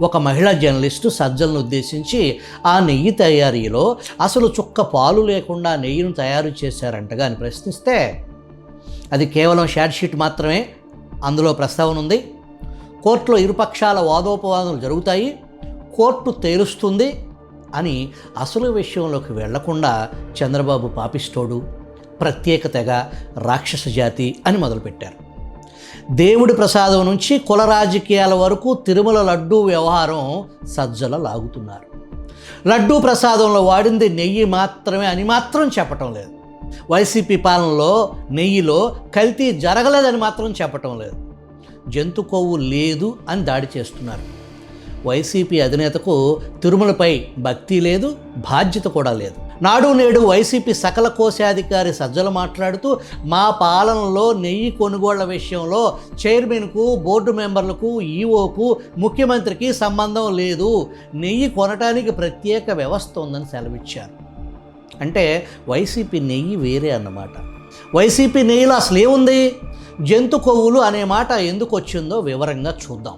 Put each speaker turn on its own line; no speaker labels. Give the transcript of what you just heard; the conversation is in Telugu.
ఒక మహిళా జర్నలిస్టు సజ్జలను ఉద్దేశించి ఆ నెయ్యి తయారీలో అసలు చుక్క పాలు లేకుండా నెయ్యిని తయారు చేశారంటగా అని ప్రశ్నిస్తే అది కేవలం షార్ట్షీట్ మాత్రమే, అందులో ప్రస్తావన ఉంది, కోర్టులో ఇరుపక్షాల వాదోపవాదాలు జరుగుతాయి, కోర్టు తేలుస్తుంది అని అసలు విషయంలోకి వెళ్లకుండా చంద్రబాబు పాపిస్తోడు, ప్రత్యేకతగా రాక్షస జాతి అని మొదలుపెట్టారు. దేవుడి ప్రసాదం నుంచి కుల రాజకీయాల వరకు తిరుమల లడ్డూ వ్యవహారం సజ్జల లాగుతున్నారు. లడ్డూ ప్రసాదంలో వాడింది నెయ్యి మాత్రమే అని మాత్రం చెప్పటం లేదు. వైసీపీ పాలనలో నెయ్యిలో కల్తీ జరగలేదని మాత్రం చెప్పటం లేదు. జంతు కొవ్వు లేదు అని దాడి చేస్తున్నారు. వైసీపీ అధినేతకు తిరుమలపై భక్తి లేదు, బాధ్యత కూడా లేదు. నాడు నేడు వైసీపీ సకల కోశాధికారి సజ్జలు మాట్లాడుతూ మా పాలనలో నెయ్యి కొనుగోళ్ల విషయంలో చైర్మన్కు, బోర్డు మెంబర్లకు, ఈఓకు, ముఖ్యమంత్రికి సంబంధం లేదు, నెయ్యి కొనటానికి ప్రత్యేక వ్యవస్థ ఉందని సెలవిచ్చారు. అంటే వైసీపీ నెయ్యి వేరే అన్నమాట. వైసీపీ నెయ్యిలో అసలు ఏముంది? జంతు కొవ్వులు అనే మాట ఎందుకు వచ్చిందో వివరంగా చూద్దాం.